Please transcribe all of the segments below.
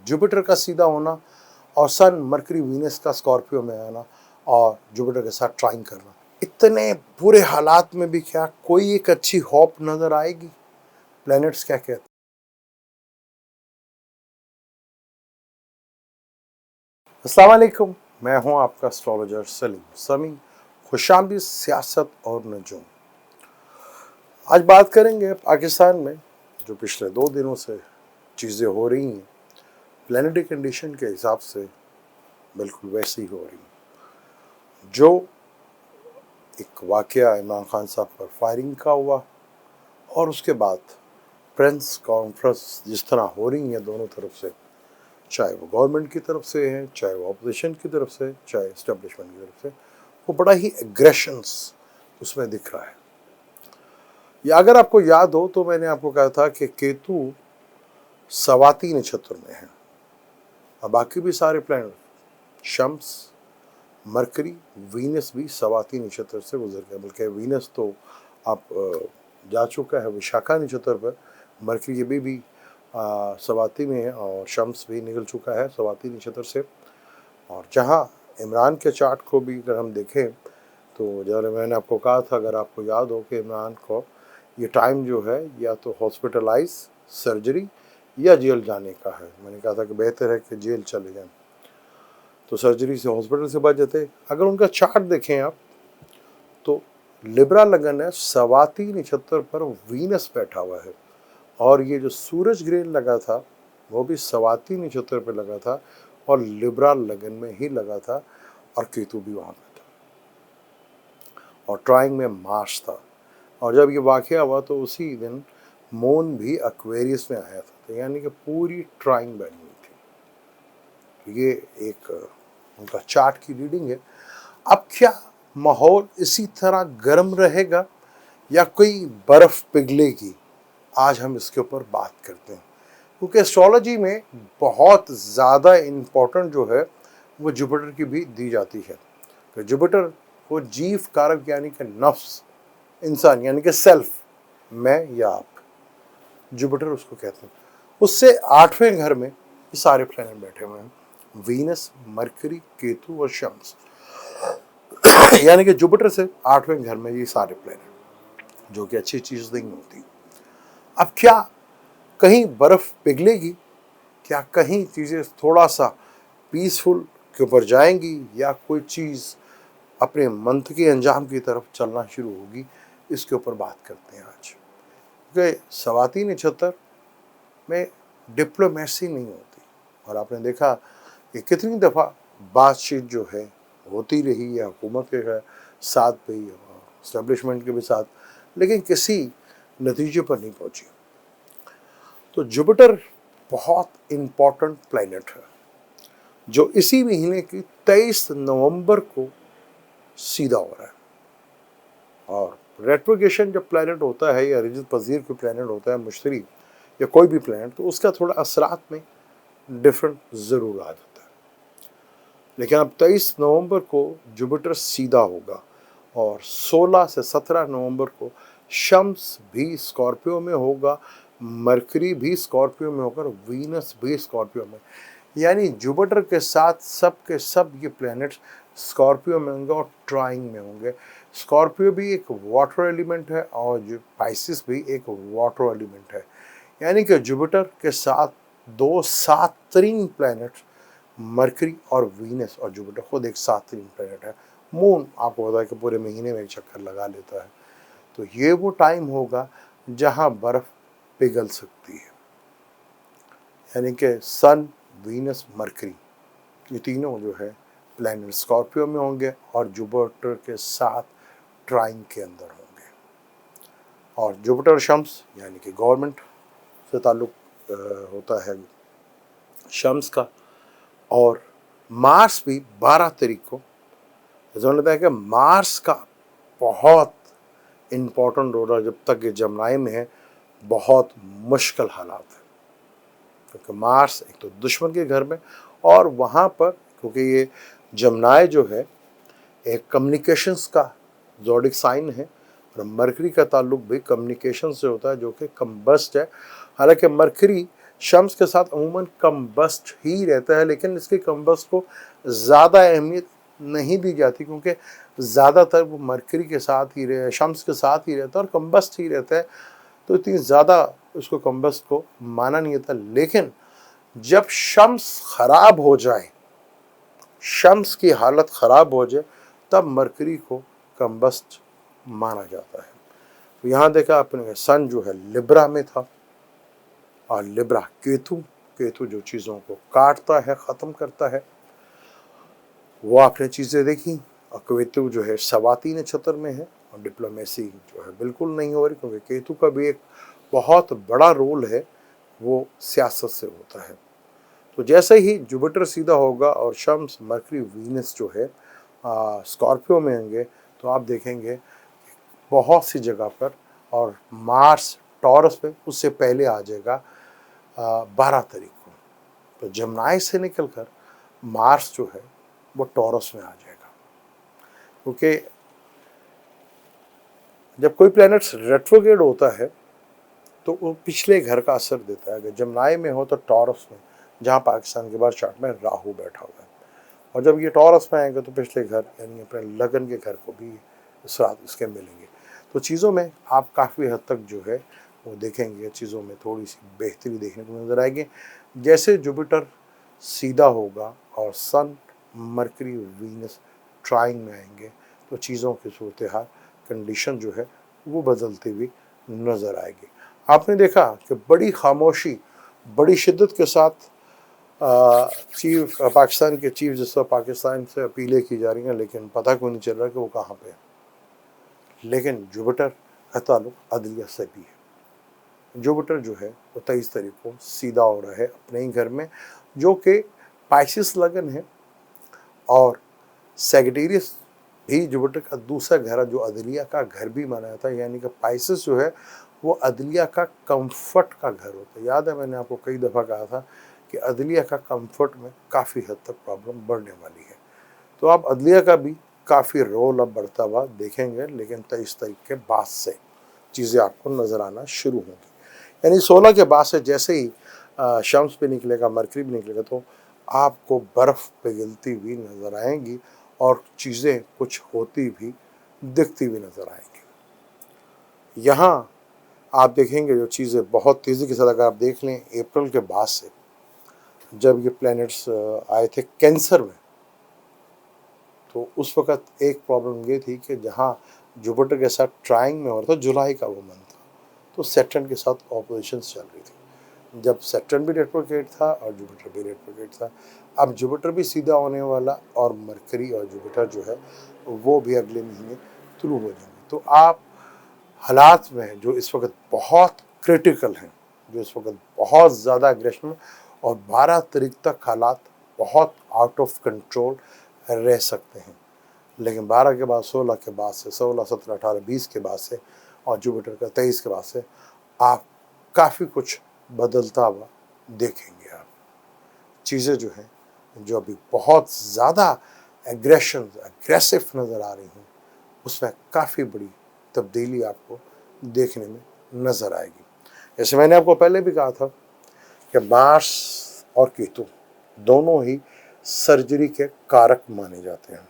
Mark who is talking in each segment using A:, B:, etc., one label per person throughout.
A: Jupiter का सीधा होना और सन मरकरी वीनस का स्कॉर्पियो में आना और जुपिटर के साथ ट्राइन करना, इतने बुरे हालात में भी क्या कोई एक अच्छी होप नजर आएगी? प्लैनेट्स क्या कहते हैं? अस्सलाम वालेकुम, मैं हूं आपका एस्ट्रोलॉजर सलीम समी। खुशामदीद सियासत और नजूम। आज बात करेंगे पाकिस्तान में जो पिछले 2 दिनों से चीज़ें हो रही हैं, प्लैनेटरी कंडीशन के हिसाब से बिल्कुल वैसे ही हो रही हैं। जो एक वाकया इमरान खान साहब पर फायरिंग का हुआ और उसके बाद प्रेस कॉन्फ्रेंस जिस तरह हो रही हैं दोनों तरफ से, चाहे वो गवर्नमेंट की तरफ से है, चाहे वो अपोजिशन की तरफ से, चाहे इस्टेब्लिशमेंट की तरफ से, वो बड़ा ही एग्रेशंस उसमें दिख रहा है। या अगर आपको याद हो तो मैंने आपको कहा था कि केतु सवाती नक्षत्र में है और बाकी भी सारे प्लैनेट शम्स, मरकरी, वीनस भी सवाती नक्षत्र से गुजर गया। बल्कि वीनस तो आप जा चुका है विशाखा नक्षत्र पर, मरकरी भी सवाती में है और शम्स भी निकल चुका है सवाती नक्षत्र से। और जहाँ इमरान के चार्ट को भी अगर हम देखें तो जब मैंने आपको कहा था, अगर आपको याद हो कि इमरान को ये टाइम जो है या तो हॉस्पिटलाइज, सर्जरी या जेल जाने का है। मैंने कहा था कि बेहतर है कि जेल चले जाएं, तो सर्जरी से हॉस्पिटल से बच जाते। अगर उनका चार्ट देखें आप तो लिब्रा लगन है, सवाती नक्षत्र पर वीनस बैठा हुआ है और ये जो सूरज ग्रहण लगा था वो भी सवाती नक्षत्र पर लगा था और लिब्रा लगन में ही लगा था और केतु भी वहाँ पे था और ट्राइंग में मार्स था। और जब ये वाकया हुआ तो उसी दिन मून भी एक्वेरियस में आया था, तो यानी कि पूरी ट्राइंग बनी हुई थी। ये एक उनका चार्ट की रीडिंग है। अब क्या माहौल इसी तरह गर्म रहेगा या कोई बर्फ पिघलेगी? आज हम इसके ऊपर बात करते हैं, क्योंकि एस्ट्रोलॉजी में बहुत ज़्यादा इम्पोर्टेंट जो है वो जुपिटर की भी दी जाती है। कि जुपिटर वो जीव कारक यानी कि नफ्स, इंसान यानी कि सेल्फ, मैं या आप, जुपिटर उसको कहते हैं। उससे 8वें घर में ये सारे प्लैनेट बैठे हुए हैं, वीनस, मरकरी, केतु और शम्स। यानी कि जुपिटर से 8वें घर में ये सारे प्लैनेट, जो कि अच्छी चीज़ नहीं होती। अब क्या कहीं बर्फ पिघलेगी? क्या कहीं चीज़ें थोड़ा सा पीसफुल के ऊपर जाएंगी या कोई चीज़ अपने मंत्र के अंजाम की तरफ चलना शुरू होगी? इसके ऊपर बात करते हैं आज। क्योंकि सवाती नक्षत्र में डिप्लोमेसी नहीं होती और आपने देखा कि कितनी दफ़ा बातचीत जो है होती रही है हुकूमत के साथ भी और इस्टेब्लिशमेंट के भी साथ, लेकिन किसी नतीजे पर नहीं पहुंची। तो जुपिटर बहुत इम्पोर्टेंट प्लैनेट है जो इसी महीने की 23 नवंबर को सीधा हो रहा है। और रेट्रोगेशन जब प्लैनेट होता है या रिजत पजीर कोई प्लैनेट होता है, मुश्तरी या कोई भी प्लैनेट, तो उसका थोड़ा असरात में डिफरेंट ज़रूर आ जाता है। लेकिन अब 23 नवंबर को जुपिटर सीधा होगा और 16 से 17 नवंबर को शम्स भी स्कॉर्पियो में होगा, मरकरी भी स्कॉर्पियो में होकर वीनस भी स्कॉर्पियो में। यानी जुपिटर के साथ सब के सब ये प्लैनेट्स स्कॉर्पियो में होंगे और ट्राइंग में होंगे। स्कॉर्पियो भी एक वाटर एलिमेंट है और जो पाइसिस भी एक वाटर एलिमेंट है। यानी कि जुपिटर के साथ दो सातरीन प्लैनेट्स, मरकरी और वीनस, और जुपिटर खुद एक सातरीन प्लैनेट है। मून आपको पता है कि पूरे महीने में एक चक्कर लगा लेता है। तो ये वो टाइम होगा जहाँ बर्फ़ पिघल सकती है। यानी कि सन, वीनस, मरकरी, ये तीनों जो है प्लैनेट स्कॉर्पियो में होंगे और जुपिटर के साथ ट्राइंग के अंदर होंगे। और जुपिटर शम्स यानी कि गवर्नमेंट से ताल्लुक़ होता है शम्स का। और मार्स भी 12 तारीख को, जैसे मैंने बताया कि मार्स का बहुत इम्पोर्टेंट रोल है। जब तक ये जमनाई में है बहुत मुश्किल हालात है, क्योंकि मार्स एक तो दुश्मन के घर में, और वहाँ पर क्योंकि ये जमनाई जो है एक कम्युनिकेशंस का ज़ोडिक साइन है और मरकरी का ताल्लुक भी कम्युनिकेशन से होता है, जो कि कम्बस्ट है। हालांकि मरकरी शम्स के साथ अमूमन कम्बस्ट ही रहता है, लेकिन इसके कम्बस्ट को ज़्यादा अहमियत नहीं दी जाती क्योंकि ज़्यादातर वो मरकरी के साथ ही रहे, शम्स के साथ ही रहता है और कम्बस्ट ही रहता है, तो इतनी ज़्यादा उसको कम्बस्ट को माना नहीं जाता। लेकिन जब शम्स ख़राब हो जाए, शम्स की हालत ख़राब हो जाए, तब मरकरी को कम्बस्ट माना जाता है। तो यहाँ देखा आपने सन जो है लिब्रा में था और लिब्रा केतु, केतु जो चीज़ों को काटता है, ख़त्म करता है, वो आपने चीज़ें देखी। और केतु जो है सवाती नक्षत्र में है और डिप्लोमेसी जो है बिल्कुल नहीं हो रही, क्योंकि केतु का भी एक बहुत बड़ा रोल है, वो सियासत से होता है। तो जैसे ही जुपिटर सीधा होगा और शम्स मरकरी वीनस जो है स्कॉर्पियो में होंगे, तो आप देखेंगे बहुत सी जगह पर, और मार्स टॉरस में उससे पहले आ जाएगा 12 तारीख को। तो जमनाई से निकलकर मार्स जो है वो टॉरस में आ जाएगा, क्योंकि जब कोई प्लैनेट्स रेट्रोग्रेड होता है तो वो पिछले घर का असर देता है। अगर जमनाई में हो तो टॉरस में, जहाँ पाकिस्तान के बाद चार्ट में राहु बैठा हुआ है, और जब ये टॉरस में आएंगे तो पिछले घर यानी अपने लगन के घर को भी इस रात इसके मिलेंगे। तो चीज़ों में आप काफ़ी हद तक जो है वो देखेंगे, चीज़ों में थोड़ी सी बेहतरी देखने को नज़र आएगी। जैसे जुपिटर सीधा होगा और सन मरकरी वीनस ट्राइंग में आएंगे, तो चीज़ों की सूरत हाल कंडीशन जो है वो बदलती हुई नज़र आएगी। आपने देखा कि बड़ी खामोशी, बड़ी शिद्दत के साथ चीफ पाकिस्तान के चीफ जस्टिस पाकिस्तान से अपीलें की जा रही हैं, लेकिन पता क्यों नहीं चल रहा कि वो कहाँ पे है। लेकिन जुपिटर का ताल्लुक अदलिया से भी है। जुपिटर जो है वो 23 तारीख को सीधा हो रहा है अपने ही घर में, जो कि पाइसिस लगन है, और सेगिटेरियस भी जुपिटर का दूसरा घर है, जो अदलिया का घर भी माना जाता है। यानी कि पाइसिस जो है वो अदलिया का कंफर्ट का घर होता है। याद है मैंने आपको कई दफ़ा कहा था कि अदलिया का कंफर्ट में काफ़ी हद तक प्रॉब्लम बढ़ने वाली है। तो आप अदलिया का भी काफ़ी रोल अब बढ़ता हुआ देखेंगे, लेकिन 23 तारीख के बाद से चीज़ें आपको नज़र आना शुरू होंगी। यानी 16 के बाद से जैसे ही शम्स पे निकलेगा, मरकरी भी निकलेगा, तो आपको बर्फ़ पिघलती हुई नज़र आएंगी और चीज़ें कुछ होती भी दिखती हुई नज़र आएंगी। यहाँ आप देखेंगे जो चीज़ें बहुत तेज़ी के साथ, अगर आप देख लें अप्रैल के बाद से, जब ये प्लैनेट्स आए थे कैंसर में, तो उस वक़्त एक प्रॉब्लम ये थी कि जहाँ जुपिटर के साथ ट्राइंग में हो रहा था, जुलाई का वो मंथ था, तो सैटर्न के साथ ऑपोजिशंस चल रही थी। जब सैटर्न भी रेट्रोग्रेड था और जुपिटर भी रेट्रोग्रेड था, अब जुपिटर भी सीधा होने वाला और मरकरी और जुपिटर जो है वो भी अगले महीने शुरू हो जाएंगे। तो आप हालात में जो इस वक्त बहुत क्रिटिकल हैं, जो इस वक्त बहुत ज़्यादा एग्रेशन, और 12 तारीख तक हालात बहुत आउट ऑफ कंट्रोल रह सकते हैं। लेकिन 12 के बाद, 16 के बाद से, 16, 17, 18, 20 के बाद से और जुपिटर का 23 के बाद से आप काफ़ी कुछ बदलता हुआ देखेंगे। आप चीज़ें जो हैं, जो अभी बहुत ज़्यादा एग्रेसिव नज़र आ रही हैं, उसमें काफ़ी बड़ी तब्दीली आपको देखने में नज़र आएगी। जैसे मैंने आपको पहले भी कहा था कि मार्स और केतु दोनों ही सर्जरी के कारक माने जाते हैं,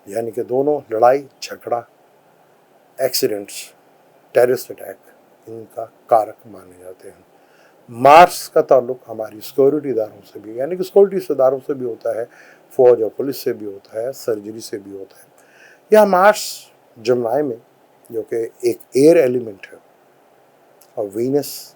A: यानी कि दोनों लड़ाई झगड़ा, एक्सीडेंट्स, टेररिस्ट अटैक, इनका कारक माने जाते हैं। मार्स का ताल्लुक हमारी सिक्योरिटी इदारों से भी, यानी कि सिक्योरिटी इदारों से भी होता है, फौज और पुलिस से भी होता है, सर्जरी से भी होता है। या मार्स जमनाई में, जो कि एक एयर एलिमेंट है, और वीनस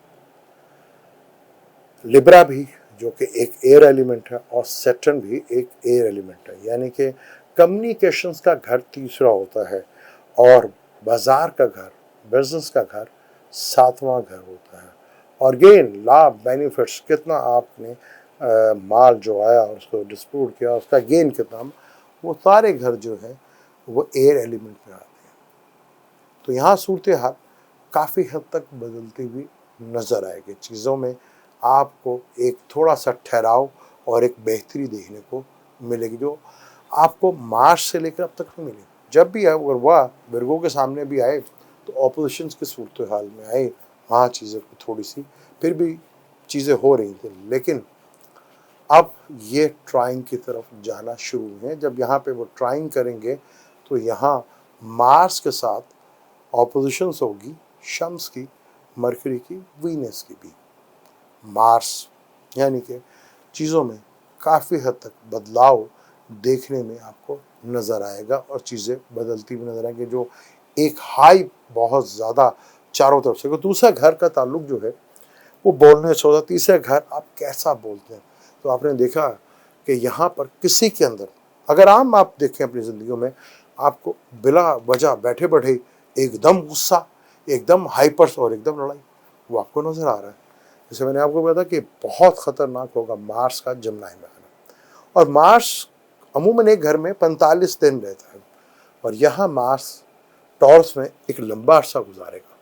A: लिब्रा भी, जो कि एक एयर एलिमेंट है, और सैटर्न भी एक एयर एलिमेंट है। यानी कि कम्युनिकेशंस का घर तीसरा होता है, और बाजार का घर, बिजनेस का घर 7वां घर होता है। और गेन, लाभ, बेनिफिट्स, कितना आपने माल जो आया और उसको डिस्ट्रीब्यूट किया, उसका गेन कितना, वो सारे घर जो है वो एयर एलिमेंट में आते हैं। तो यहाँ सूरत हाल काफ़ी हद तक बदलती हुई नज़र आएगी। चीज़ों में आपको एक थोड़ा सा ठहराव और एक बेहतरी देखने को मिलेगी, जो आपको मार्च से लेकर अब तक नहीं मिली। जब भी अगर वह विर्गो के सामने भी आए तो ऑपोजिशंस की सूरत हाल में आए, वहाँ चीज़ें को थोड़ी सी फिर भी चीज़ें हो रही थी, लेकिन अब ये ट्राइंग की तरफ जाना शुरू हुए हैं। जब यहाँ पे वो ट्राइंग करेंगे तो यहाँ मार्स के साथ ऑपोजिशंस होगी, शम्स की, मरकरी की, वीनस की भी। मार्स यानी कि चीज़ों में काफ़ी हद तक बदलाव देखने में आपको नज़र आएगा और चीज़ें बदलती भी नज़र आएंगी। जो एक हाई बहुत ज़्यादा चारों तरफ से, दूसरा घर का ताल्लुक जो है वो बोलने से होता, तीसरा घर आप कैसा बोलते हैं। तो आपने देखा कि यहाँ पर किसी के अंदर, अगर आप देखें अपनी ज़िंदगियों में, आपको बिला वजह बैठे बैठे एकदम गुस्सा, एकदम हाइपर्स और एकदम लड़ाई, वो आपको नज़र आ रहा है। जैसे मैंने आपको बताया कि बहुत ख़तरनाक होगा मार्स का जमनाई में आना। और मार्स अमूमन एक घर में 45 दिन रहता है, और यहाँ मार्स टॉरस में एक लंबा अरसा गुजारेगा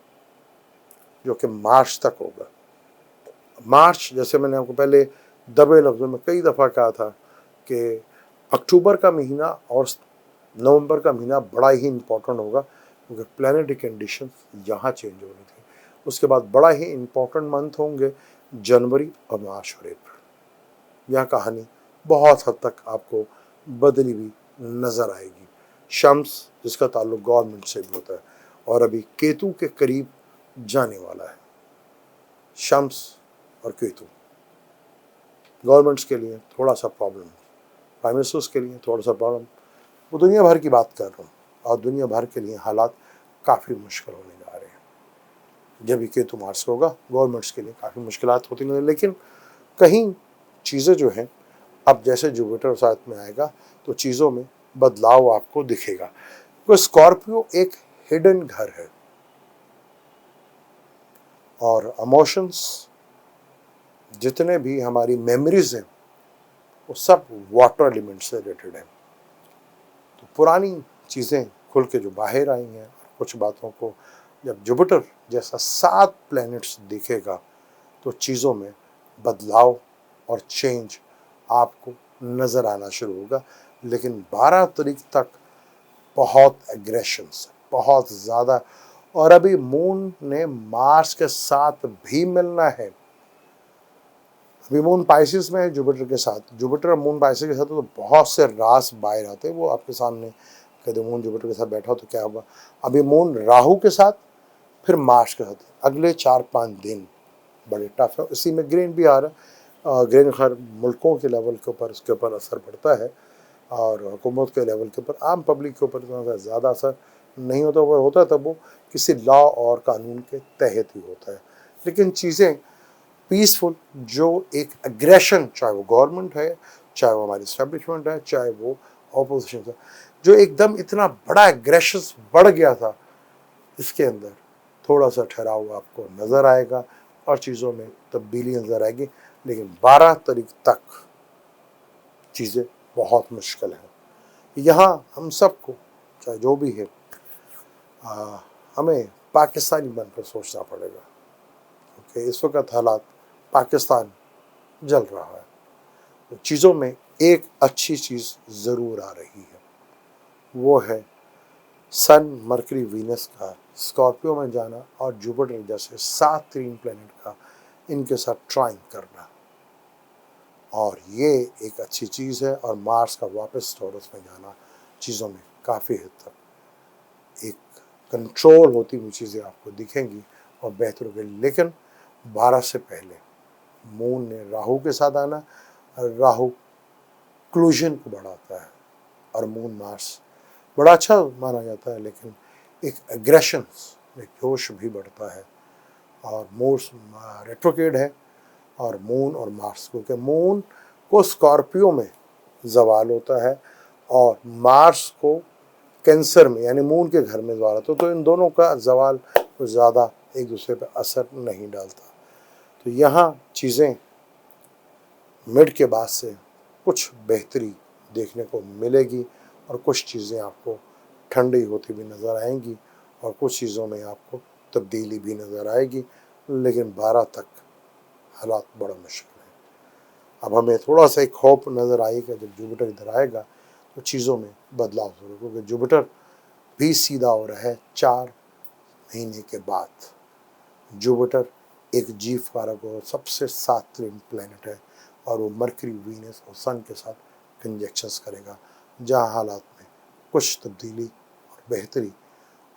A: जो कि मार्च तक होगा। मार्च, जैसे मैंने आपको पहले दबे लफ्ज़ों में कई दफ़ा कहा था कि अक्टूबर का महीना और नवंबर का महीना बड़ा ही इम्पोर्टेंट होगा, क्योंकि प्लानिटरी कंडीशन यहाँ चेंज हो रही थी। उसके बाद बड़ा ही इम्पोर्टेंट मंथ होंगे जनवरी और मार्च और अप्रैल। यह कहानी बहुत हद तक आपको बदली हुई नज़र आएगी। शम्स, जिसका ताल्लुक गवर्नमेंट से भी होता है, और अभी केतु के करीब जाने वाला है। शम्स और केतु गवर्नमेंट्स के लिए थोड़ा सा प्रॉब्लम, प्राइम मिनिस्टर्स के लिए थोड़ा सा प्रॉब्लम, वो दुनिया भर की बात कर रहा हूँ, और दुनिया भर के लिए हालात काफ़ी मुश्किल होने जा रहे हैं। जब भी केतु मार्स होगा गवर्नमेंट्स के लिए काफ़ी मुश्किलात होती नहीं, लेकिन कहीं चीज़ें जो हैं, अब जैसे जुपिटर साथ में आएगा तो चीज़ों में बदलाव आपको दिखेगा। तो स्कॉर्पियो एक हिडन घर है, और इमोशंस, जितने भी हमारी मेमोरीज हैं, वो सब वाटर एलिमेंट से रिलेटेड है। तो पुरानी चीज़ें खुल के जो बाहर आई हैं, कुछ बातों को जब जुपिटर जैसा 7 प्लैनेट्स दिखेगा तो चीज़ों में बदलाव और चेंज आपको नज़र आना शुरू होगा। लेकिन 12 तारीख तक बहुत एग्रेशंस, बहुत ज़्यादा, और अभी मून ने मार्स के साथ भी मिलना है। अभी मून पाइसिस में है जुपिटर के साथ, जुपिटर और मून पाइसिस के साथ, तो बहुत से रास बाहर आते हैं, वो आपके सामने कहते मून जुपिटर के साथ बैठा हो तो क्या होगा। अभी मून राहु के साथ, फिर मार्स के साथ, अगले 4-5 दिन बड़े टफ है। इसी में ग्रेन भी आ रहा है। ग्रेन हर मुल्कों के लेवल के ऊपर, इसके ऊपर असर पड़ता है, और हुकूमत के लेवल के ऊपर, आम पब्लिक के ऊपर इतना ज़्यादा असर नहीं होता। वो होता है तब वो किसी लॉ और कानून के तहत ही होता है। लेकिन चीज़ें पीसफुल, जो एक एग्रेशन, चाहे वो गवर्नमेंट है, चाहे वो हमारी इस्टेब्लिशमेंट है, चाहे वो ऑपोजिशन है, जो एकदम इतना बड़ा एग्रेशन बढ़ गया था, इसके अंदर थोड़ा सा ठहराव आपको नज़र आएगा और चीज़ों में तब्दीली नज़र आएगी। लेकिन 12 तारीख तक चीज़ें बहुत मुश्किल हैं। यहाँ हम सबको, चाहे जो भी है, हमें पाकिस्तानी बनकर सोचना पड़ेगा, क्योंकि इस वक्त हालात पाकिस्तान जल रहा है। तो चीज़ों में एक अच्छी चीज़ ज़रूर आ रही है, वो है सन, मरकरी, वीनस का स्कॉर्पियो में जाना, और जुपिटर जैसे 7 ग्रीन प्लैनेट का इनके साथ ट्राइंग करना, और ये एक अच्छी चीज़ है। और मार्स का वापस टॉरस में जाना चीज़ों में काफ़ी हद तक एक कंट्रोल होती हुई चीज़ें आपको दिखेंगी और बेहतर होगी। लेकिन 12 से पहले मून ने राहु के साथ आना, राहु क्लूजन को बढ़ाता है, और मून मार्स बड़ा अच्छा माना जाता है, लेकिन एक एग्रेशन, एक जोश भी बढ़ता है। और मून रेट्रोकेड है, और मून और मार्स, क्योंकि मून को स्कॉर्पियो में जवाल होता है और मार्स को कैंसर में, यानी मून के घर में जवाल होता है। तो इन दोनों का जवाल कुछ ज़्यादा एक दूसरे पर असर नहीं डालता। तो यहाँ चीज़ें मिड के बाद से कुछ बेहतरी देखने को मिलेगी, और कुछ चीज़ें आपको ठंडी होती भी नज़र आएंगी, और कुछ चीज़ों में आपको तब्दीली भी नज़र आएगी। लेकिन 12 तक हालात बड़ा मुश्किल है। अब हमें थोड़ा सा एक होप नज़र आएगा, जब जुपिटर इधर आएगा तो चीज़ों में बदलाव ज़रूर, क्योंकि जुपिटर भी सीधा हो रहा है 4 महीने के बाद। जुपिटर एक जीव कारक और सबसे सात्विक प्लैनेट है, और वो मरकरी, वीनस और सन के साथ कंजक्शंस करेगा, जहाँ हालात में कुछ तब्दीली और बेहतरी,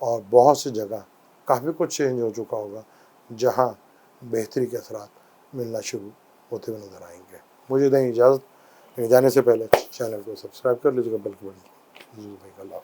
A: और बहुत सी जगह काफ़ी कुछ चेंज हो चुका होगा, जहाँ बेहतरी के असरात मिलना शुरू होते हुए नजर आएंगे। मुझे दें इजाज़त, जाने से पहले चैनल को सब्सक्राइब कर लीजिएगा, बेल के बटन को जरूर दबाइएगा।